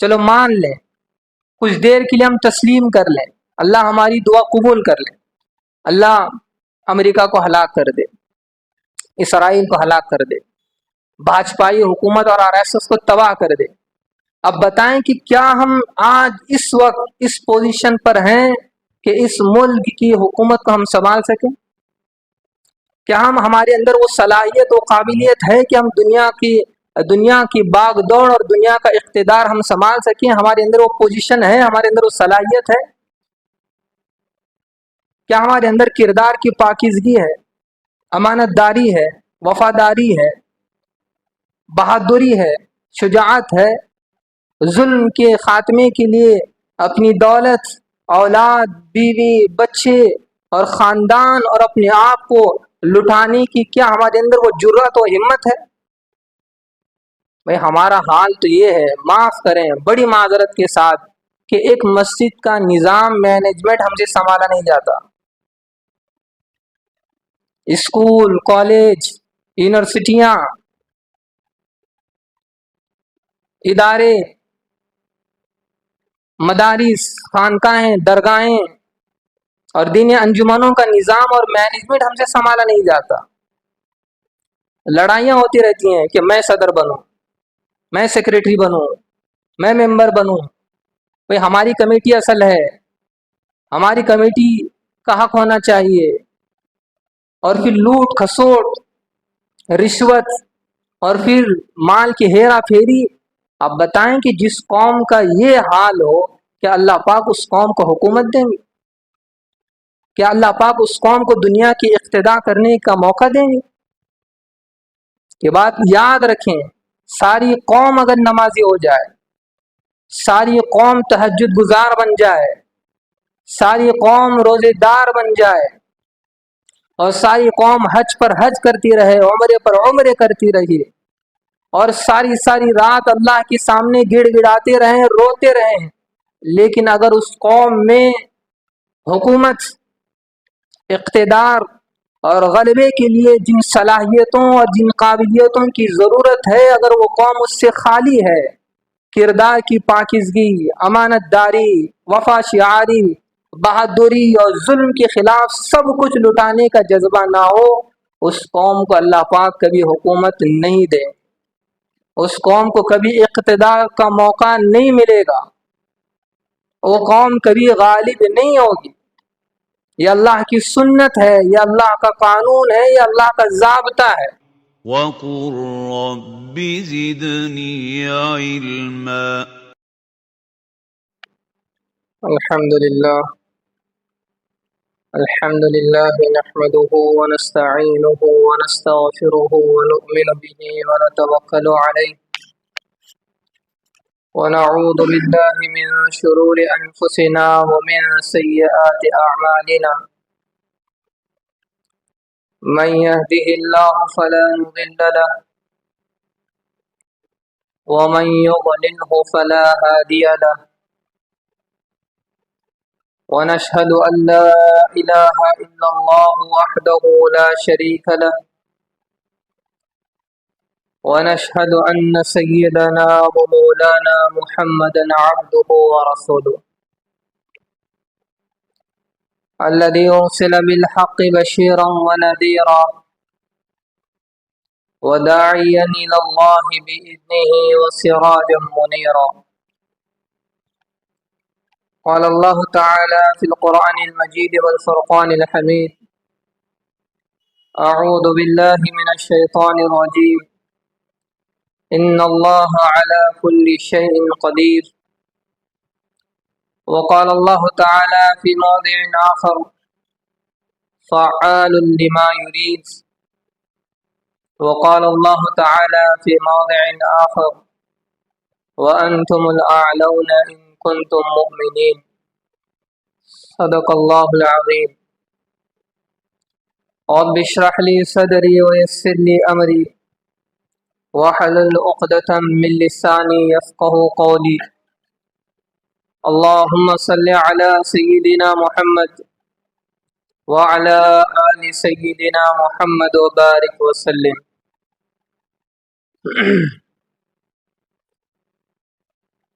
چلو مان لیں، کچھ دیر کے لیے ہم تسلیم کر لیں، اللہ ہماری دعا قبول کر لیں، اللہ امریکہ کو ہلاک کر دے، اسرائیل کو ہلاک کر دے، بھاجپائی حکومت اور RSS کو تباہ کر دے۔ اب بتائیں کہ کیا ہم آج اس وقت اس پوزیشن پر ہیں کہ اس ملک کی حکومت کو ہم سنبھال سکیں؟ کیا ہمارے اندر وہ صلاحیت و قابلیت ہے کہ ہم دنیا کی باغ دوڑ اور دنیا کا اقتدار ہم سنبھال سکیں؟ ہمارے اندر وہ پوزیشن ہے، ہمارے اندر وہ صلاحیت ہے؟ کیا ہمارے اندر کردار کی پاکیزگی ہے، امانت داری ہے، وفاداری ہے، بہادری ہے، شجاعت ہے، ظلم کے خاتمے کے لیے اپنی دولت، اولاد، بیوی، بچے اور خاندان اور اپنے آپ کو لٹانے کی کیا ہمارے اندر وہ جرأت و ہمت ہے؟ بھئی ہمارا حال تو یہ ہے، معاف کریں بڑی معذرت کے ساتھ، کہ ایک مسجد کا نظام مینجمنٹ ہم سے سنبھالا نہیں جاتا۔ اسکول، کالج، یونیورسٹیاں، ادارے، مدارس، خانقاہیں، درگاہیں اور دینی انجمنوں کا نظام اور مینجمنٹ ہم سے سنبھالا نہیں جاتا۔ لڑائیاں ہوتی رہتی ہیں کہ میں صدر بنوں، میں سیکریٹری بنوں، میں ممبر بنوں۔ بھئی ہماری کمیٹی اصل ہے، ہماری کمیٹی کا حق ہونا چاہیے، اور پھر لوٹ کھسوٹ، رشوت اور پھر مال کی ہیرا پھیری۔ اب بتائیں کہ جس قوم کا یہ حال ہو، کیا اللہ پاک اس قوم کو حکومت دیں گے؟ کیا اللہ پاک اس قوم کو دنیا کی اقتدا کرنے کا موقع دیں گے؟ یہ بات یاد رکھیں، ساری قوم اگر نمازی ہو جائے، ساری قوم تہجد گزار بن جائے، ساری قوم روزے دار بن جائے، اور ساری قوم حج پر حج کرتی رہے، عمرے پر عمرے کرتی رہی، اور ساری رات اللہ کے سامنے گڑ گڑاتے رہیں، روتے رہیں، لیکن اگر اس قوم میں حکومت، اقتدار اور غلبے کے لیے جن صلاحیتوں اور جن قابلیتوں کی ضرورت ہے، اگر وہ قوم اس سے خالی ہے، کردار کی پاکیزگی، امانت داری، وفا شعاری، بہادری اور ظلم کے خلاف سب کچھ لٹانے کا جذبہ نہ ہو، اس قوم کو اللہ پاک کبھی حکومت نہیں دے، اس قوم کو کبھی اقتدار کا موقع نہیں ملے گا، وہ قوم کبھی غالب نہیں ہوگی۔ یہ اللہ کی سنت ہے، یہ اللہ کا قانون ہے، یہ اللہ کا ضابطہ ہے۔ وَقُل رَّبِّ زِدْنِي عِلْمًا۔ الحمد لله نحمده ونستعينه ونستغفره ونؤمن به ونتوكل عليه ونعوذ بالله من شرور أنفسنا ومن سيئات أعمالنا، من يهده الله فلا مضل له ومن يضلله فلا هادي له، ونشهد أن لا إله إلا الله وحده لا شريك له، ونشهد أن سيدنا ومولانا محمدا عبده ورسوله الذي أرسل بالحق بشيرا ونذيرا وداعيا إلى الله بإذنه وسراجا منيرا۔ قال الله تعالى في القرآن المجيد والفرقان الحميد: أعوذ بالله من الشيطان الرجيم، إن الله على كل شيء قدير۔ وقال الله تعالى في موضع آخر: فعال لما يريد۔ وقال الله تعالى في موضع آخر: وأنتم الأعلون إن كنتم مؤمنين۔ صدق الله العظيم۔ رب اشرح لي صدري ويسر لي أمري واحلل عقدة من لساني يفقهوا قولي۔ اللهم صل على سيدنا محمد وعلى آل سيدنا محمد وبارك وسلم۔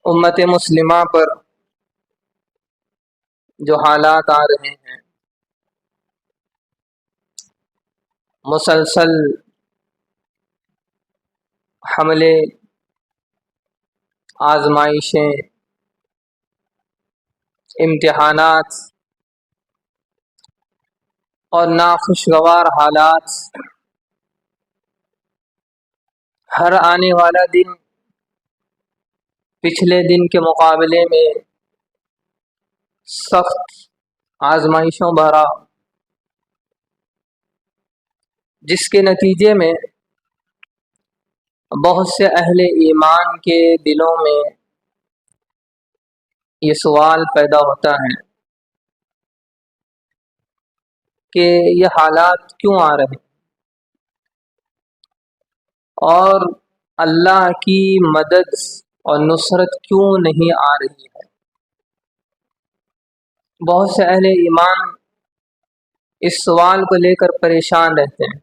امت مسلمہ پر جو حالات آ رہے ہیں، مسلسل حملے، آزمائشیں، امتحانات اور ناخوشگوار حالات، ہر آنے والا دن پچھلے دن کے مقابلے میں سخت آزمائشوں بھرا، جس کے نتیجے میں بہت سے اہل ایمان کے دلوں میں یہ سوال پیدا ہوتا ہے کہ یہ حالات کیوں آ رہے ہیں اور اللہ کی مدد اور نصرت کیوں نہیں آ رہی ہے۔ بہت سے اہل ایمان اس سوال کو لے کر پریشان رہتے ہیں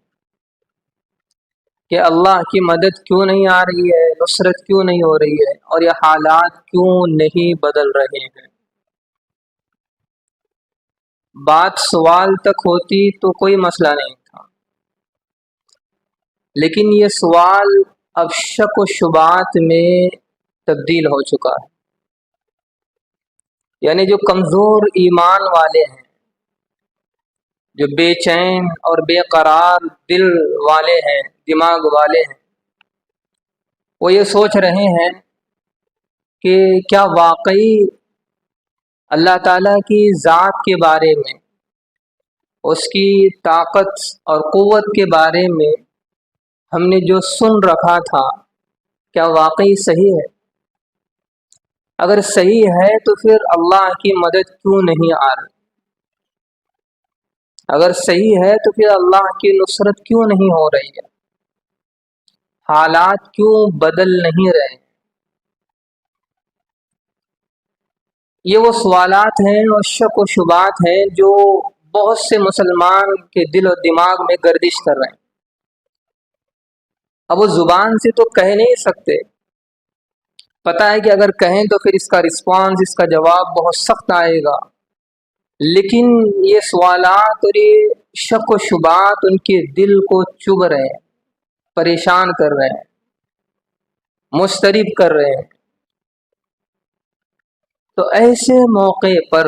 کہ اللہ کی مدد کیوں نہیں آ رہی ہے، نصرت کیوں نہیں ہو رہی ہے، اور یہ حالات کیوں نہیں بدل رہے ہیں۔ بات سوال تک ہوتی تو کوئی مسئلہ نہیں تھا، لیکن یہ سوال اب شک و شبہات میں تبدیل ہو چکا ہے۔ یعنی جو کمزور ایمان والے ہیں، جو بے چین اور بے قرار دل والے ہیں، دماغ والے ہیں، وہ یہ سوچ رہے ہیں کہ کیا واقعی اللہ تعالیٰ کی ذات کے بارے میں، اس کی طاقت اور قوت کے بارے میں ہم نے جو سن رکھا تھا کیا واقعی صحیح ہے؟ اگر صحیح ہے تو پھر اللہ کی مدد کیوں نہیں آ رہی؟ اگر صحیح ہے تو پھر اللہ کی نصرت کیوں نہیں ہو رہی ہے؟ حالات کیوں بدل نہیں رہے؟ یہ وہ سوالات ہیں اور شک و شبہات ہیں جو بہت سے مسلمان کے دل و دماغ میں گردش کر رہے ہیں۔ اب وہ زبان سے تو کہہ نہیں سکتے، پتہ ہے کہ اگر کہیں تو پھر اس کا رسپانس، اس کا جواب بہت سخت آئے گا، لیکن یہ سوالات اور یہ شک و شبہات ان کے دل کو چبھ رہے ہیں، پریشان کر رہے ہیں، مضطرب کر رہے ہیں۔ تو ایسے موقع پر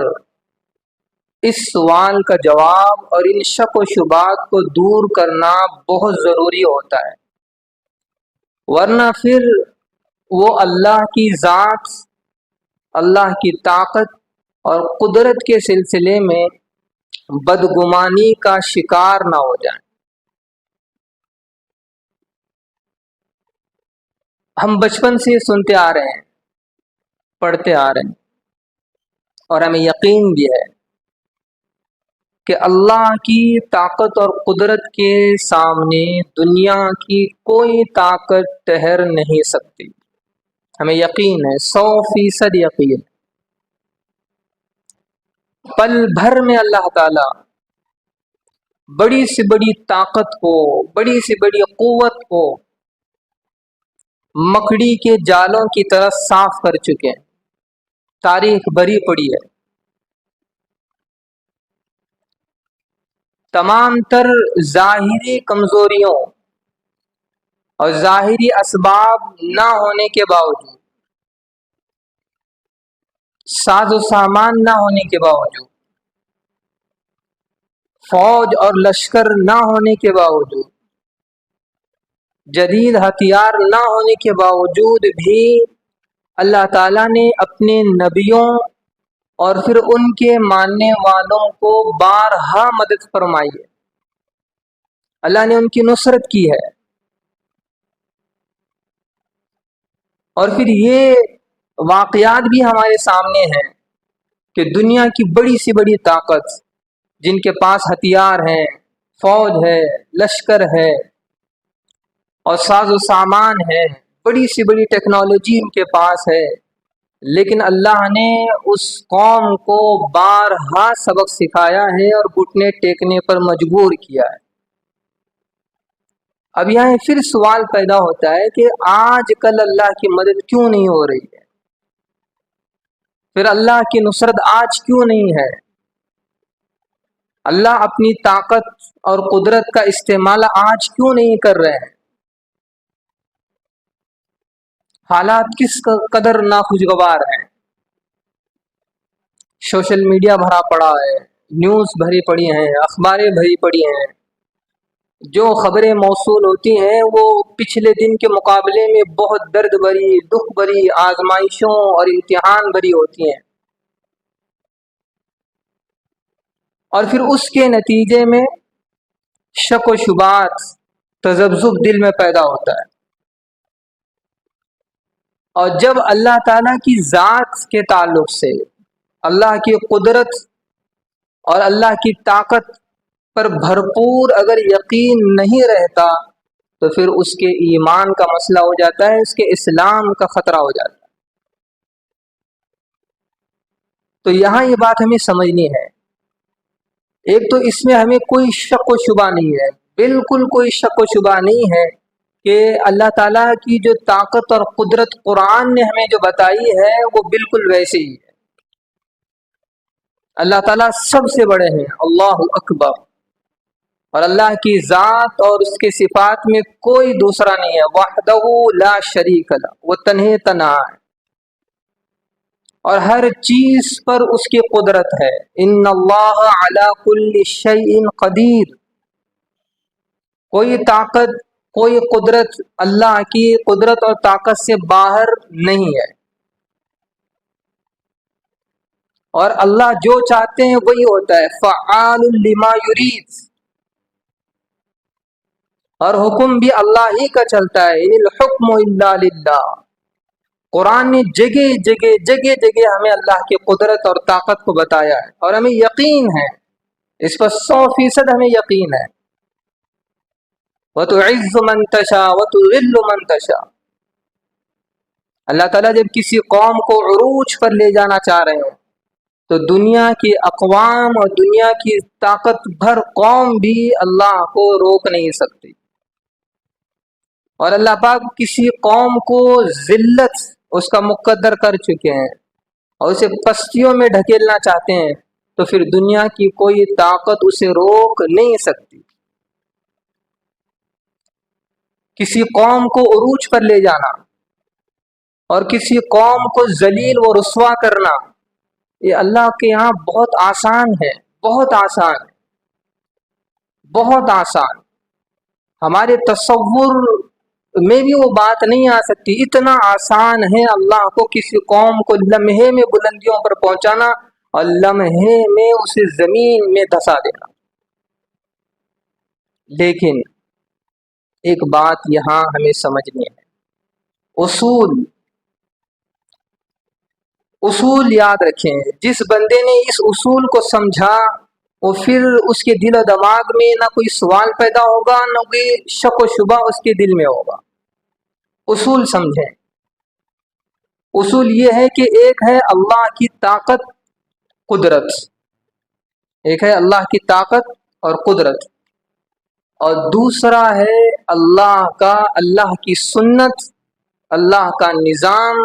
اس سوال کا جواب اور ان شک و شبہات کو دور کرنا بہت ضروری ہوتا ہے، ورنہ پھر وہ اللہ کی ذات، اللہ کی طاقت اور قدرت کے سلسلے میں بدگمانی کا شکار نہ ہو جائیں۔ ہم بچپن سے سنتے آ رہے ہیں، پڑھتے آ رہے ہیں، اور ہمیں یقین بھی ہے کہ اللہ کی طاقت اور قدرت کے سامنے دنیا کی کوئی طاقت ٹھہر نہیں سکتی۔ ہمیں یقین ہے، 100% یقین۔ پل بھر میں اللہ تعالی بڑی سے بڑی طاقت کو، بڑی سے بڑی قوت کو مکڑی کے جالوں کی طرح صاف کر چکے ہیں۔ تاریخ بھری پڑی ہے، تمام تر ظاہری کمزوریوں اور ظاہری اسباب نہ ہونے کے باوجود، ساز و سامان نہ ہونے کے باوجود، فوج اور لشکر نہ ہونے کے باوجود، جدید ہتھیار نہ ہونے کے باوجود بھی اللہ تعالیٰ نے اپنے نبیوں اور پھر ان کے ماننے والوں کو بارہا مدد فرمائی ہے، اللہ نے ان کی نصرت کی ہے۔ اور پھر یہ واقعات بھی ہمارے سامنے ہیں کہ دنیا کی بڑی سی بڑی طاقت، جن کے پاس ہتھیار ہیں، فوج ہے، لشکر ہے اور ساز و سامان ہے، بڑی سی بڑی ٹیکنالوجی ان کے پاس ہے، لیکن اللہ نے اس قوم کو بارہا سبق سکھایا ہے اور گھٹنے ٹیکنے پر مجبور کیا ہے۔ اب یہاں پھر سوال پیدا ہوتا ہے کہ آج کل اللہ کی مدد کیوں نہیں ہو رہی ہے؟ پھر اللہ کی نصرت آج کیوں نہیں ہے؟ اللہ اپنی طاقت اور قدرت کا استعمال آج کیوں نہیں کر رہے ہیں؟ حالات کس قدر ناخوشگوار ہیں۔ سوشل میڈیا بھرا پڑا ہے، نیوز بھری پڑی ہیں، اخباریں بھری پڑی ہیں، جو خبریں موصول ہوتی ہیں وہ پچھلے دن کے مقابلے میں بہت درد بھری، دکھ بھری، آزمائشوں اور امتحان بھری ہوتی ہیں، اور پھر اس کے نتیجے میں شک و شبہات، تذبذب دل میں پیدا ہوتا ہے۔ اور جب اللہ تعالیٰ کی ذات کے تعلق سے، اللہ کی قدرت اور اللہ کی طاقت پر بھرپور اگر یقین نہیں رہتا تو پھر اس کے ایمان کا مسئلہ ہو جاتا ہے، اس کے اسلام کا خطرہ ہو جاتا ہے۔ تو یہاں یہ بات ہمیں سمجھنی ہے، ایک تو اس میں ہمیں کوئی شک و شبہ نہیں ہے، بالکل کوئی شک و شبہ نہیں ہے کہ اللہ تعالیٰ کی جو طاقت اور قدرت قرآن نے ہمیں جو بتائی ہے وہ بالکل ویسے ہی ہے۔ اللہ تعالیٰ سب سے بڑے ہیں، اللہ اکبر، اور اللہ کی ذات اور اس کے صفات میں کوئی دوسرا نہیں ہے، وحدہ لا شریک لہ، وہ تنہے تنہا ہے، اور ہر چیز پر اس کی قدرت ہے۔ ان اللہ علی کل شیء قدیر، کوئی طاقت، کوئی قدرت اللہ کی قدرت اور طاقت سے باہر نہیں ہے، اور اللہ جو چاہتے ہیں وہی ہوتا ہے، فعال لما یرید، اور حکم بھی اللہ ہی کا چلتا ہے، ان الحکم الا للہ۔ قرآن نے جگہ جگہ جگہ جگہ ہمیں اللہ کی قدرت اور طاقت کو بتایا ہے، اور ہمیں یقین ہے، اس پر 100% ہمیں یقین ہے۔ وَتُعِزُّ مَن تَشَاءُ وَتُذِلُّ مَن تَشَاءُ، اللہ تعالیٰ جب کسی قوم کو عروج پر لے جانا چاہ رہے ہیں تو دنیا کی اقوام اور دنیا کی طاقت بھر قوم بھی اللہ کو روک نہیں سکتی، اور اللہ پاک کسی قوم کو ذلت اس کا مقدر کر چکے ہیں اور اسے پستیوں میں ڈھکیلنا چاہتے ہیں، تو پھر دنیا کی کوئی طاقت اسے روک نہیں سکتی۔ کسی قوم کو عروج پر لے جانا اور کسی قوم کو ذلیل و رسوا کرنا، یہ اللہ کے یہاں بہت آسان ہے، بہت آسان ہے، بہت آسان، ہمارے تصور میں بھی وہ بات نہیں آ سکتی، اتنا آسان ہے اللہ کو کسی قوم کو لمحے میں بلندیوں پر پہنچانا اور لمحے میں اسے زمین میں دھسا دینا۔ لیکن ایک بات یہاں ہمیں سمجھنی ہے، اصول یاد رکھیں، جس بندے نے اس اصول کو سمجھا وہ پھر اس کے دل و دماغ میں نہ کوئی سوال پیدا ہوگا، نہ کوئی شک و شبہ اس کے دل میں ہوگا۔ اصول سمجھیں، اصول یہ ہے کہ ایک ہے اللہ کی طاقت، قدرت، ایک ہے اللہ کی طاقت اور قدرت، اور دوسرا ہے اللہ کی سنت، اللہ کا نظام،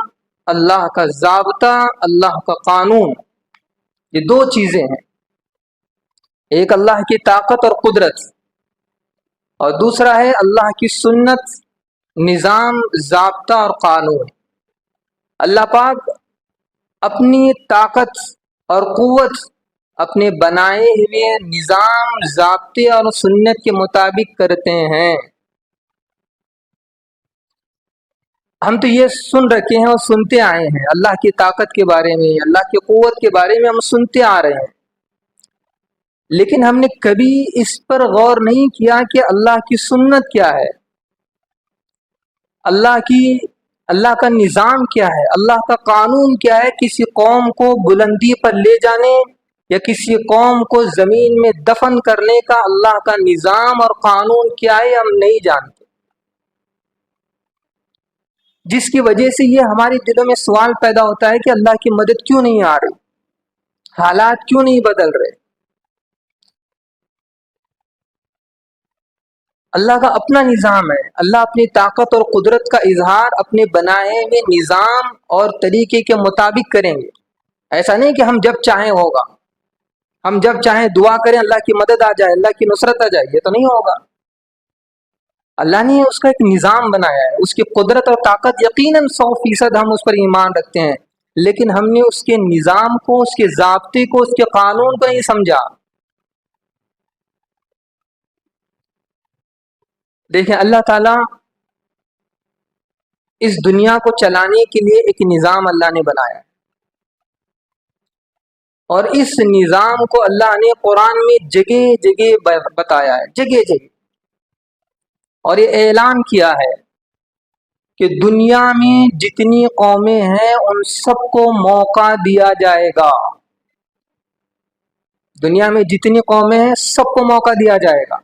اللہ کا ضابطہ، اللہ کا قانون۔ یہ دو چیزیں ہیں، ایک اللہ کی طاقت اور قدرت، اور دوسرا ہے اللہ کی سنت، نظام، ضابطہ اور قانون۔ اللہ پاک اپنی طاقت اور قوت اپنے بنائے ہوئے نظام، ضابطے اور سنت کے مطابق کرتے ہیں۔ ہم تو یہ سن رکھے ہیں اور سنتے آئے ہیں، اللہ کی طاقت کے بارے میں، اللہ کی قوت کے بارے میں ہم سنتے آ رہے ہیں، لیکن ہم نے کبھی اس پر غور نہیں کیا کہ اللہ کی سنت کیا ہے، اللہ کا نظام کیا ہے، اللہ کا قانون کیا ہے، کسی قوم کو بلندی پر لے جانے یا کسی قوم کو زمین میں دفن کرنے کا اللہ کا نظام اور قانون کیا ہے ہم نہیں جانتے، جس کی وجہ سے یہ ہمارے دلوں میں سوال پیدا ہوتا ہے کہ اللہ کی مدد کیوں نہیں آ رہی، حالات کیوں نہیں بدل رہے۔ اللہ کا اپنا نظام ہے، اللہ اپنی طاقت اور قدرت کا اظہار اپنے بنائے ہوئے نظام اور طریقے کے مطابق کریں گے، ایسا نہیں کہ ہم جب چاہیں ہوگا، ہم جب چاہیں دعا کریں اللہ کی مدد آ جائے، اللہ کی نصرت آ جائے، یہ تو نہیں ہوگا۔ اللہ نے اس کا ایک نظام بنایا ہے، اس کی قدرت اور طاقت یقیناً 100% ہم اس پر ایمان رکھتے ہیں، لیکن ہم نے اس کے نظام کو، اس کے ضابطے کو، اس کے قانون کو نہیں سمجھا۔ دیکھیں اللہ تعالیٰ اس دنیا کو چلانے کے لیے ایک نظام اللہ نے بنایا، اور اس نظام کو اللہ نے قرآن میں جگہ جگہ بتایا ہے، جگہ جگہ، اور یہ اعلان کیا ہے کہ دنیا میں جتنی قومیں ہیں ان سب کو موقع دیا جائے گا۔ دنیا میں جتنی قومیں ہیں سب کو موقع دیا جائے گا۔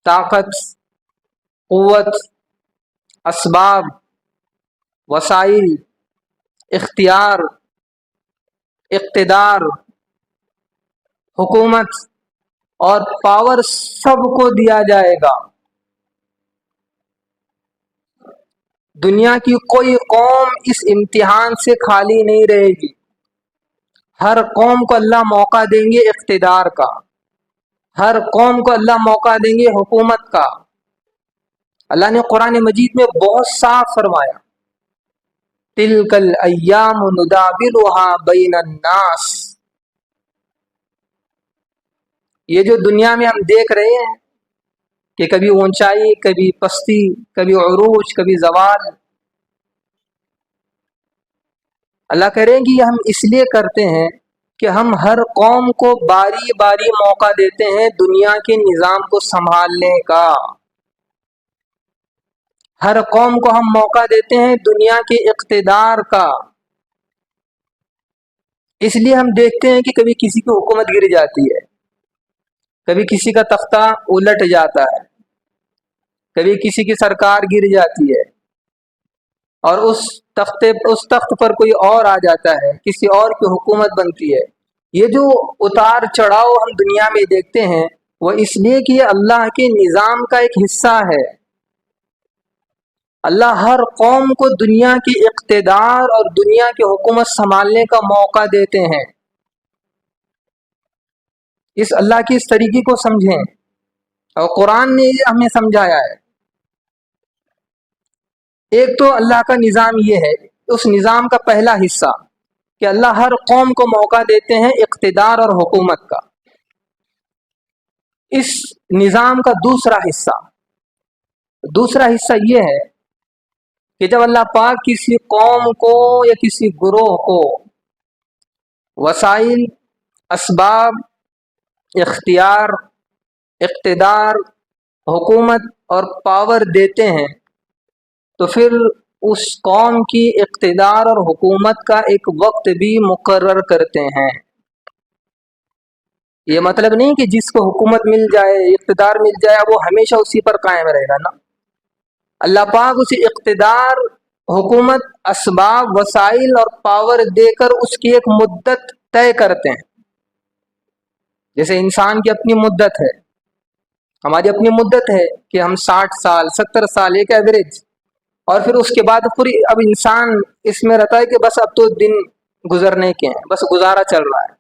طاقت، قوت، اسباب، وسائل، اختیار، اقتدار، حکومت اور پاور سب کو دیا جائے گا۔ دنیا کی کوئی قوم اس امتحان سے خالی نہیں رہے گی۔ ہر قوم کو اللہ موقع دیں گے اقتدار کا، ہر قوم کو اللہ موقع دیں گے حکومت کا۔ اللہ نے قرآن مجید میں بہت صاف فرمایا، تِلْكَ الْأَيَّامُ نُدَاوِلُهَا بَيْنَ النَّاسِ۔ یہ جو دنیا میں ہم دیکھ رہے ہیں کہ کبھی اونچائی، کبھی پستی، کبھی عروج، کبھی زوال، اللہ کہہ رہے ہیں کہ یہ ہم اس لیے کرتے ہیں کہ ہم ہر قوم کو باری باری موقع دیتے ہیں دنیا کے نظام کو سنبھالنے کا۔ ہر قوم کو ہم موقع دیتے ہیں دنیا کے اقتدار کا۔ اس لیے ہم دیکھتے ہیں کہ کبھی کسی کی حکومت گر جاتی ہے، کبھی کسی کا تختہ الٹ جاتا ہے، کبھی کسی کی سرکار گر جاتی ہے، اور اس تخت پر کوئی اور آ جاتا ہے، کسی اور کی حکومت بنتی ہے۔ یہ جو اتار چڑھاؤ ہم دنیا میں دیکھتے ہیں وہ اس لیے کہ یہ اللہ کے نظام کا ایک حصہ ہے۔ اللہ ہر قوم کو دنیا کی اقتدار اور دنیا کی حکومت سنبھالنے کا موقع دیتے ہیں۔ اس اللہ کی اس طریقے کو سمجھیں، اور قرآن نے ہمیں سمجھایا ہے۔ ایک تو اللہ کا نظام یہ ہے، اس نظام کا پہلا حصہ کہ اللہ ہر قوم کو موقع دیتے ہیں اقتدار اور حکومت کا۔ اس نظام کا دوسرا حصہ یہ ہے کہ جب اللہ پاک کسی قوم کو یا کسی گروہ کو وسائل، اسباب، اختیار، اقتدار، حکومت اور پاور دیتے ہیں تو پھر اس قوم کی اقتدار اور حکومت کا ایک وقت بھی مقرر کرتے ہیں۔ یہ مطلب نہیں کہ جس کو حکومت مل جائے، اقتدار مل جائے، وہ ہمیشہ اسی پر قائم رہے گا، نا۔ اللہ پاک اسے اقتدار، حکومت، اسباب، وسائل اور پاور دے کر اس کی ایک مدت طے کرتے ہیں۔ جیسے انسان کی اپنی مدت ہے، ہماری اپنی مدت ہے کہ ہم 60 سال 70 سال ایک ایوریج، اور پھر اس کے بعد پوری اب انسان اس میں رہتا ہے کہ بس اب تو دن گزرنے کے ہیں، بس گزارا چل رہا ہے۔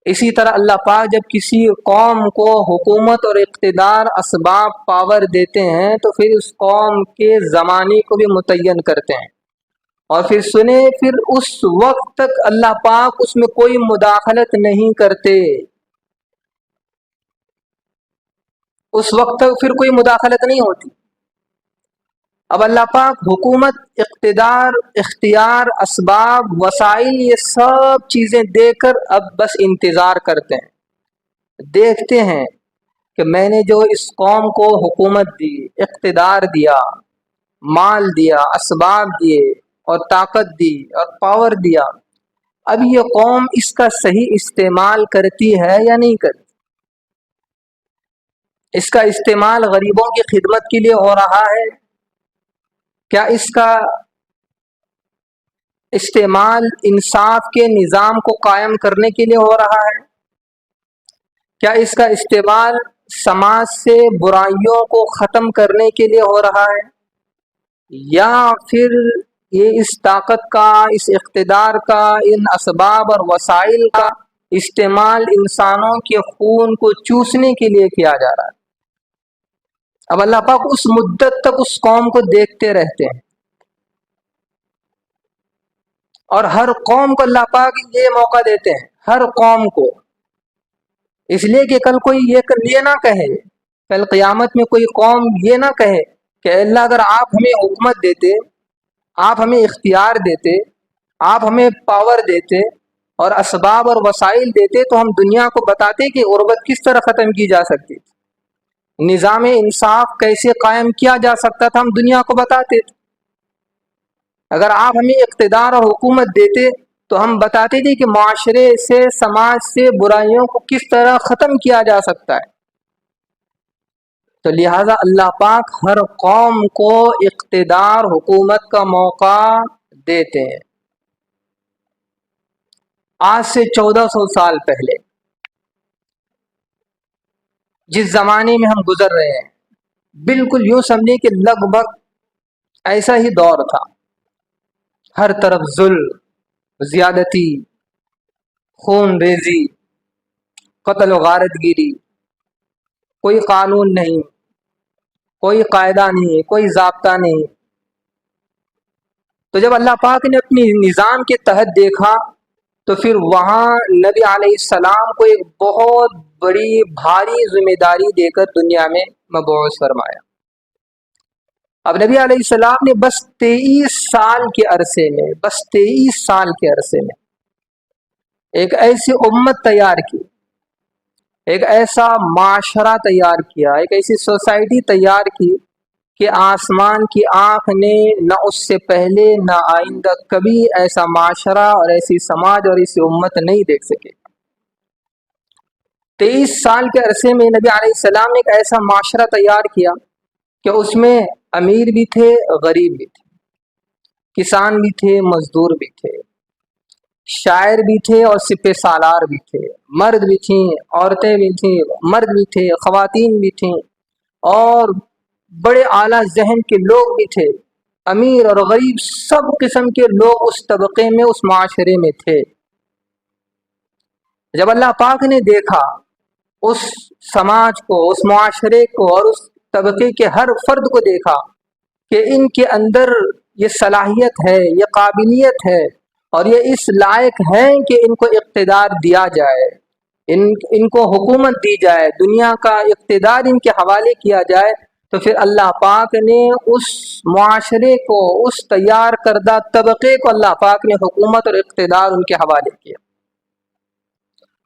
اسی طرح اللہ پاک جب کسی قوم کو حکومت اور اقتدار، اسباب، پاور دیتے ہیں تو پھر اس قوم کے زمانے کو بھی متعین کرتے ہیں، اور پھر اس وقت تک اللہ پاک اس میں کوئی مداخلت نہیں کرتے۔ اس وقت تک پھر کوئی مداخلت نہیں ہوتی۔ اب اللہ پاک حکومت، اقتدار، اختیار، اسباب، وسائل، یہ سب چیزیں دے کر اب بس انتظار کرتے ہیں، دیکھتے ہیں کہ میں نے جو اس قوم کو حکومت دی، اقتدار دیا، مال دیا، اسباب دیے اور طاقت دی اور پاور دیا، اب یہ قوم اس کا صحیح استعمال کرتی ہے یا نہیں کرتی؟ اس کا استعمال غریبوں کی خدمت کے لیے ہو رہا ہے؟ کیا اس کا استعمال انصاف کے نظام کو قائم کرنے کے لیے ہو رہا ہے؟ کیا اس کا استعمال سماج سے برائیوں کو ختم کرنے کے لیے ہو رہا ہے؟ یا پھر یہ اس طاقت کا، اس اقتدار کا، ان اسباب اور وسائل کا استعمال انسانوں کے خون کو چوسنے کے لیے کیا جا رہا ہے۔ اب اللہ پاک اس مدت تک اس قوم کو دیکھتے رہتے ہیں، اور ہر قوم کو اللہ پاک یہ موقع دیتے ہیں، ہر قوم کو، اس لیے کہ کل کوئی یہ نہ کہے، کل قیامت میں کوئی قوم یہ نہ کہے کہ اللہ اگر آپ ہمیں حکومت دیتے، آپ ہمیں اختیار دیتے، آپ ہمیں پاور دیتے اور اسباب اور وسائل دیتے تو ہم دنیا کو بتاتے کہ غربت کس طرح ختم کی جا سکتی تھی، نظام انصاف کیسے قائم کیا جا سکتا تھا، ہم دنیا کو بتاتے تھے۔ اگر آپ ہمیں اقتدار اور حکومت دیتے تو ہم بتاتے تھے کہ معاشرے سے، سماج سے برائیوں کو کس طرح ختم کیا جا سکتا ہے۔ تو لہٰذا اللہ پاک ہر قوم کو اقتدار، حکومت کا موقع دیتے ہیں۔ آج سے 1400 سال پہلے جس زمانے میں ہم گزر رہے ہیں، بالکل یوں سمجھیں کہ لگ بھگ ایسا ہی دور تھا، ہر طرف ظلم، زیادتی، خون ریزی، قتل و غارت گیری، کوئی قانون نہیں، کوئی قاعدہ نہیں، کوئی ضابطہ نہیں۔ تو جب اللہ پاک نے اپنی نظام کے تحت دیکھا تو پھر وہاں نبی علیہ السلام کو ایک بہت بڑی بھاری ذمہ داری دے کر دنیا میں مبعوث فرمایا۔ اب نبی علیہ السلام نے بس 23 سال کے عرصے میں، بس 23 سال کے عرصے میں ایک ایسی امت تیار کی، ایک ایسا معاشرہ تیار کیا، ایک ایسی سوسائٹی تیار کی کہ آسمان کی آنکھ نے نہ اس سے پہلے نہ آئندہ کبھی ایسا معاشرہ اور ایسی سماج اور ایسی امت نہیں دیکھ سکے۔ 23 سال کے عرصے میں نبی علیہ السلام نے ایک ایسا معاشرہ تیار کیا کہ اس میں امیر بھی تھے، غریب بھی تھے، کسان بھی تھے، مزدور بھی تھے، شاعر بھی تھے اور سپہ سالار بھی تھے، مرد بھی تھیں، عورتیں بھی تھیں، مرد بھی تھے، خواتین بھی تھیں، اور بڑے اعلیٰ ذہن کے لوگ بھی تھے، امیر اور غریب سب قسم کے لوگ اس طبقے میں، اس معاشرے میں تھے۔ جب اللہ پاک نے دیکھا اس سماج کو، اس معاشرے کو اور اس طبقے کے ہر فرد کو دیکھا کہ ان کے اندر یہ صلاحیت ہے، یہ قابلیت ہے اور یہ اس لائق ہیں کہ ان کو اقتدار دیا جائے، ان کو حکومت دی جائے، دنیا کا اقتدار ان کے حوالے کیا جائے، تو پھر اللہ پاک نے اس معاشرے کو، اس تیار کردہ طبقے کو اللہ پاک نے حکومت اور اقتدار ان کے حوالے کیا۔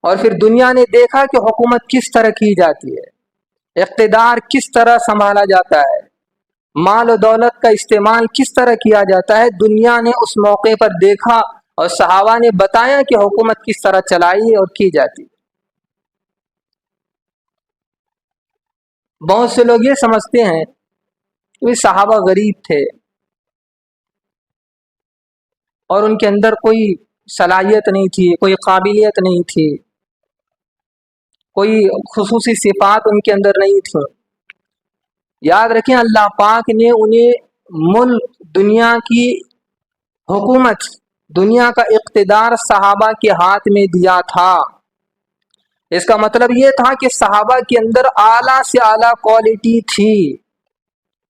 اور پھر دنیا نے دیکھا کہ حکومت کس طرح کی جاتی ہے، اقتدار کس طرح سنبھالا جاتا ہے، مال و دولت کا استعمال کس طرح کیا جاتا ہے۔ دنیا نے اس موقع پر دیکھا اور صحابہ نے بتایا کہ حکومت کس طرح چلائی اور کی جاتی ہے۔ بہت سے لوگ یہ سمجھتے ہیں کہ صحابہ غریب تھے اور ان کے اندر کوئی صلاحیت نہیں تھی، کوئی قابلیت نہیں تھی، کوئی خصوصی صفات ان کے اندر نہیں تھیں۔ یاد رکھیں اللہ پاک نے انہیں ملک، دنیا کی حکومت، دنیا کا اقتدار صحابہ کے ہاتھ میں دیا تھا۔ اس کا مطلب یہ تھا کہ صحابہ کے اندر اعلیٰ سے اعلیٰ کوالٹی تھی،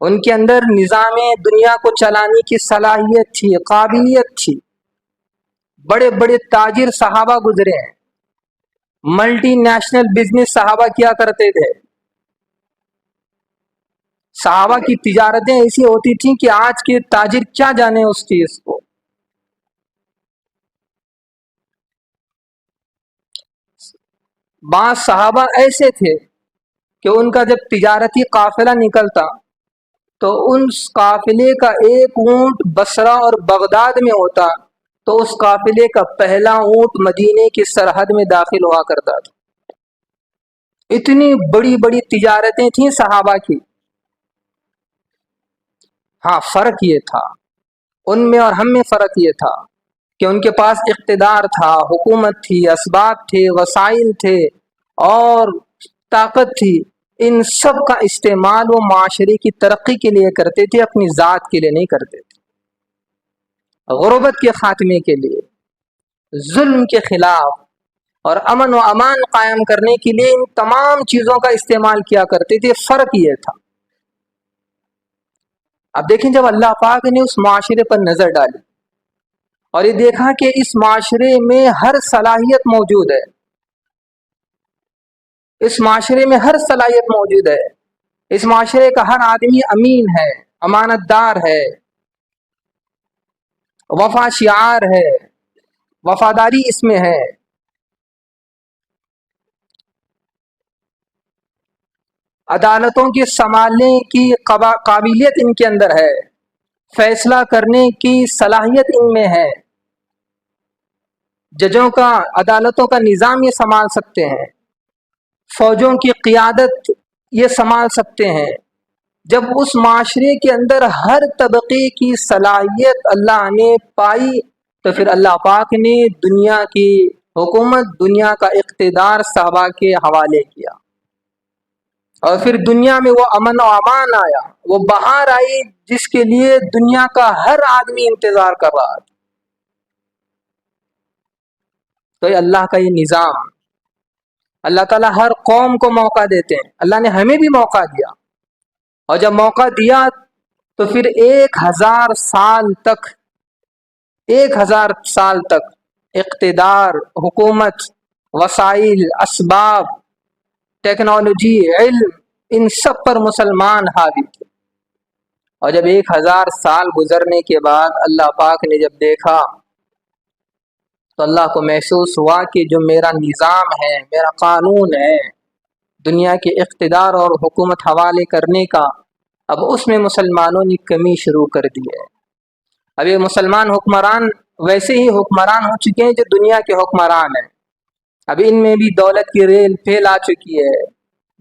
ان کے اندر نظام دنیا کو چلانے کی صلاحیت تھی، قابلیت تھی۔ بڑے بڑے تاجر صحابہ گزرے ہیں، ملٹی نیشنل بزنس صحابہ کیا کرتے تھے۔ صحابہ کی تجارتیں ایسی ہوتی تھیں کہ آج کے تاجر کیا جانے اس چیز کو۔ بعض صحابہ ایسے تھے کہ ان کا جب تجارتی قافلہ نکلتا تو اس قافلے کا ایک اونٹ بصرہ اور بغداد میں ہوتا تو اس قافلے کا پہلا اونٹ مدینے کی سرحد میں داخل ہوا کرتا تھا۔ اتنی بڑی بڑی تجارتیں تھیں صحابہ کی۔ ہاں، فرق یہ تھا ان میں اور ہم میں، فرق یہ تھا کہ ان کے پاس اقتدار تھا، حکومت تھی، اسباب تھے، وسائل تھے اور طاقت تھی۔ ان سب کا استعمال وہ معاشرے کی ترقی کے لیے کرتے تھے، اپنی ذات کے لیے نہیں کرتے تھے۔ غربت کے خاتمے کے لیے، ظلم کے خلاف اور امن و امان قائم کرنے کے لیے ان تمام چیزوں کا استعمال کیا کرتے تھے۔ فرق یہ تھا۔ اب دیکھیں، جب اللہ پاک نے اس معاشرے پر نظر ڈالی اور یہ دیکھا کہ اس معاشرے میں ہر صلاحیت موجود ہے، اس معاشرے میں ہر صلاحیت موجود ہے، اس معاشرے کا ہر آدمی امین ہے، امانت دار ہے، وفا شعار ہے، وفاداری اس میں ہے، عدالتوں کے سنبھالنے کی قابلیت ان کے اندر ہے، فیصلہ کرنے کی صلاحیت ان میں ہے، ججوں کا، عدالتوں کا نظام یہ سنبھال سکتے ہیں، فوجوں کی قیادت یہ سنبھال سکتے ہیں۔ جب اس معاشرے کے اندر ہر طبقے کی صلاحیت اللہ نے پائی تو پھر اللہ پاک نے دنیا کی حکومت، دنیا کا اقتدار صحابہ کے حوالے کیا، اور پھر دنیا میں وہ امن و امان آیا، وہ بہار آئی جس کے لیے دنیا کا ہر آدمی انتظار کر رہا تھا۔ تو یہ اللہ کا یہ نظام، اللہ تعالیٰ ہر قوم کو موقع دیتے ہیں، اللہ نے ہمیں بھی موقع دیا، اور جب موقع دیا تو پھر 1000 سال تک اقتدار، حکومت، وسائل، اسباب، ٹیکنالوجی، علم، ان سب پر مسلمان حاوی تھے۔ اور جب 1000 سال گزرنے کے بعد اللہ پاک نے جب دیکھا تو اللہ کو محسوس ہوا کہ جو میرا نظام ہے، میرا قانون ہے دنیا کے اقتدار اور حکومت حوالے کرنے کا، اب اس میں مسلمانوں نے کمی شروع کر دی ہے۔ اب یہ مسلمان حکمران ویسے ہی حکمران ہو چکے ہیں جو دنیا کے حکمران ہیں، اب ان میں بھی دولت کی ریل پھیل آ چکی ہے،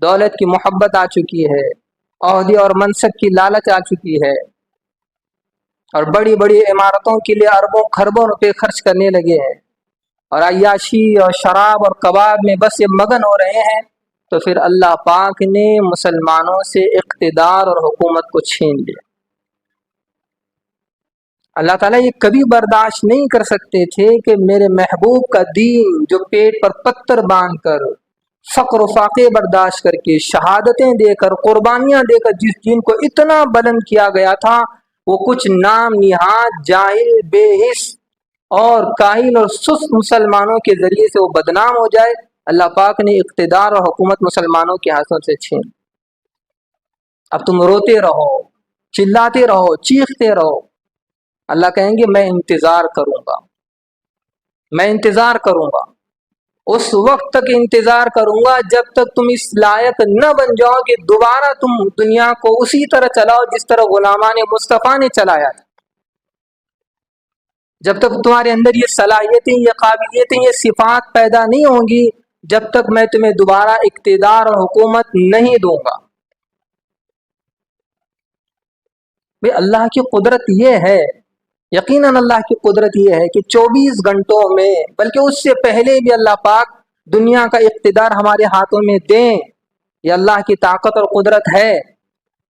دولت کی محبت آ چکی ہے، عہدے اور منصب کی لالچ آ چکی ہے، اور بڑی بڑی عمارتوں کے لیے اربوں خربوں روپے خرچ کرنے لگے ہیں، اور عیاشی اور شراب اور کباب میں بس یہ مگن ہو رہے ہیں۔ تو پھر اللہ پاک نے مسلمانوں سے اقتدار اور حکومت کو چھین لیا۔ اللہ تعالیٰ یہ کبھی برداشت نہیں کر سکتے تھے کہ میرے محبوب کا دین جو پیٹ پر پتھر باندھ کر، فقر و فاقے برداشت کر کے، شہادتیں دے کر، قربانیاں دے کر جس دین کو اتنا بلند کیا گیا تھا، وہ کچھ نام نہاد جاہل، بے حس اور کاہل اور سست مسلمانوں کے ذریعے سے وہ بدنام ہو جائے۔ اللہ پاک نے اقتدار اور حکومت مسلمانوں کے ہاتھوں سے چھین۔ اب تم روتے رہو، چلاتے رہو، چیختے رہو، اللہ کہیں گے میں انتظار کروں گا، میں انتظار کروں گا، اس وقت تک انتظار کروں گا جب تک تم اس لائق نہ بن جاؤ کہ دوبارہ تم دنیا کو اسی طرح چلاؤ جس طرح غلامان مصطفیٰ نے چلایا تھا۔ جب تک تمہارے اندر یہ صلاحیتیں، یہ قابلیتیں، یہ صفات پیدا نہیں ہوں گی، جب تک میں تمہیں دوبارہ اقتدار اور حکومت نہیں دوں گا۔ بھئی اللہ کی قدرت یہ ہے، یقیناً اللہ کی قدرت یہ ہے کہ 24 گھنٹوں میں، بلکہ اس سے پہلے بھی اللہ پاک دنیا کا اقتدار ہمارے ہاتھوں میں دیں، یہ اللہ کی طاقت اور قدرت ہے،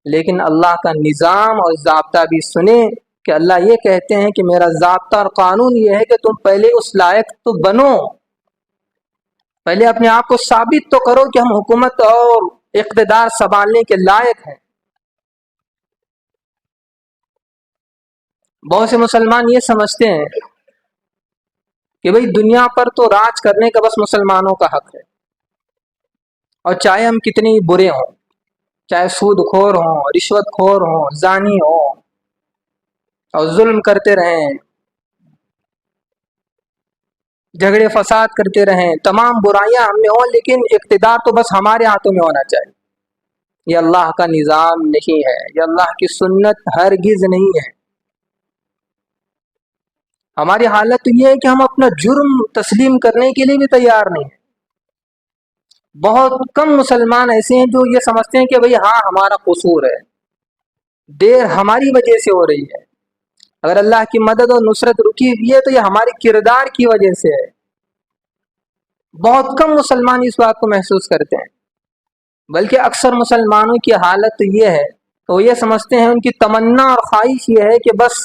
لیکن اللہ کا نظام اور ضابطہ بھی سنیں کہ اللہ یہ کہتے ہیں کہ میرا ضابطہ اور قانون یہ ہے کہ تم پہلے اس لائق تو بنو، پہلے اپنے آپ کو ثابت تو کرو کہ ہم حکومت اور اقتدار سنبھالنے کے لائق ہیں۔ بہت سے مسلمان یہ سمجھتے ہیں کہ بھئی دنیا پر تو راج کرنے کا بس مسلمانوں کا حق ہے، اور چاہے ہم کتنے ہی برے ہوں، چاہے سود خور ہوں، رشوت خور ہوں، زانی ہوں، اور ظلم کرتے رہیں، جھگڑے فساد کرتے رہیں، تمام برائیاں ہم میں ہوں، لیکن اقتدار تو بس ہمارے ہاتھوں میں ہونا چاہیے۔ یہ اللہ کا نظام نہیں ہے، یہ اللہ کی سنت ہرگز نہیں ہے۔ ہماری حالت تو یہ ہے کہ ہم اپنا جرم تسلیم کرنے کے لیے بھی تیار نہیں ہیں۔ بہت کم مسلمان ایسے ہیں جو یہ سمجھتے ہیں کہ بھئی ہاں ہمارا قصور ہے، دیر ہماری وجہ سے ہو رہی ہے، اگر اللہ کی مدد اور نصرت رکی ہوئی ہے تو یہ ہمارے کردار کی وجہ سے ہے۔ بہت کم مسلمان اس بات کو محسوس کرتے ہیں، بلکہ اکثر مسلمانوں کی حالت تو یہ ہے، تو یہ سمجھتے ہیں، ان کی تمنا اور خواہش یہ ہے کہ بس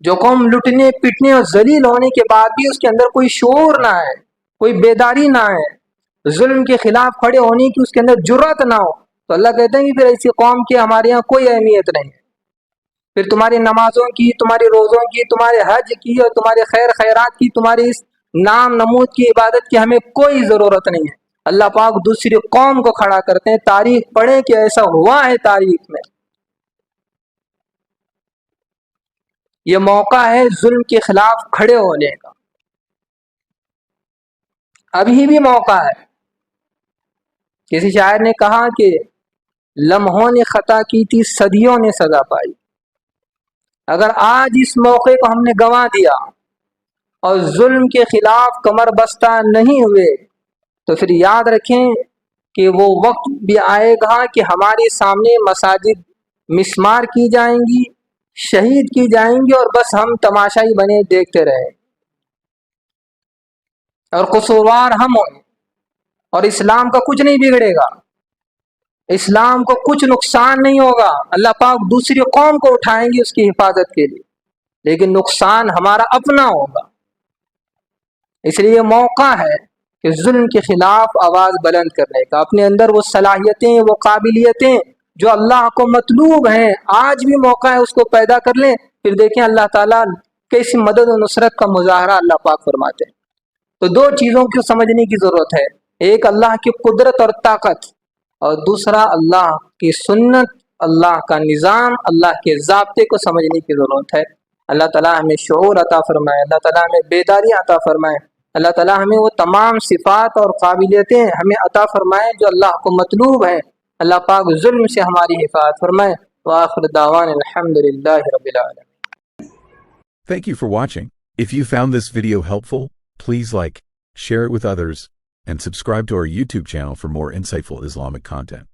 جو قوم لٹنے پٹنے اور ذلیل ہونے کے بعد بھی اس کے اندر کوئی شعور نہ ہے، کوئی بیداری نہ ہے، ظلم کے خلاف کھڑے ہونے کی اس کے اندر جرأت نہ ہو، تو اللہ کہتے ہیں کہ پھر ایسی قوم کی ہمارے یہاں کوئی اہمیت نہیں ہے، پھر تمہاری نمازوں کی، تمہاری روزوں کی، تمہارے حج کی اور تمہارے خیر خیرات کی، تمہاری اس نام نمود کی عبادت کی ہمیں کوئی ضرورت نہیں ہے۔ اللہ پاک دوسری قوم کو کھڑا کرتے ہیں، تاریخ پڑھیں کہ ایسا ہوا ہے تاریخ میں۔ یہ موقع ہے ظلم کے خلاف کھڑے ہونے کا، ابھی بھی موقع ہے۔ کسی شاعر نے کہا کہ لمحوں نے خطا کی تھی، صدیوں نے سزا پائی۔ اگر آج اس موقع کو ہم نے گنوا دیا اور ظلم کے خلاف کمر بستہ نہیں ہوئے تو پھر یاد رکھیں کہ وہ وقت بھی آئے گا کہ ہمارے سامنے مساجد مسمار کی جائیں گی، شہید کی جائیں گی، اور بس ہم تماشائی بنے دیکھتے رہیں، اور قصوروار ہم ہوں، اور اسلام کا کچھ نہیں بگڑے گا، اسلام کو کچھ نقصان نہیں ہوگا۔ اللہ پاک دوسری قوم کو اٹھائیں گے اس کی حفاظت کے لیے، لیکن نقصان ہمارا اپنا ہوگا۔ اس لیے موقع ہے کہ ظلم کے خلاف آواز بلند کرنے کا، اپنے اندر وہ صلاحیتیں، وہ قابلیتیں جو اللہ کو مطلوب ہیں، آج بھی موقع ہے اس کو پیدا کر لیں، پھر دیکھیں اللہ تعالیٰ کیسی مدد و نصرت کا مظاہرہ اللہ پاک فرماتے ہیں۔ تو دو چیزوں کو سمجھنے کی ضرورت ہے، ایک اللہ کی قدرت اور طاقت، اور دوسرا اللہ کی سنت، اللہ کا نظام، اللہ کے ضابطے کو سمجھنے کی ضرورت ہے۔ اللہ تعالیٰ ہمیں شعور عطا فرمائے، اللہ تعالیٰ ہمیں بیداری عطا فرمائے، اللہ تعالیٰ ہمیں وہ تمام صفات اور قابلیتیں ہمیں عطا فرمائے جو اللہ کو مطلوب ہیں۔ اللہ پاک ظلم سے ہماری حفاظت فرمائے۔ وآخر دعوان الحمدللہ رب العالمین۔ Thank you for watching. If you found this video helpful, please like, share it with others, and subscribe to our YouTube channel for more insightful Islamic content.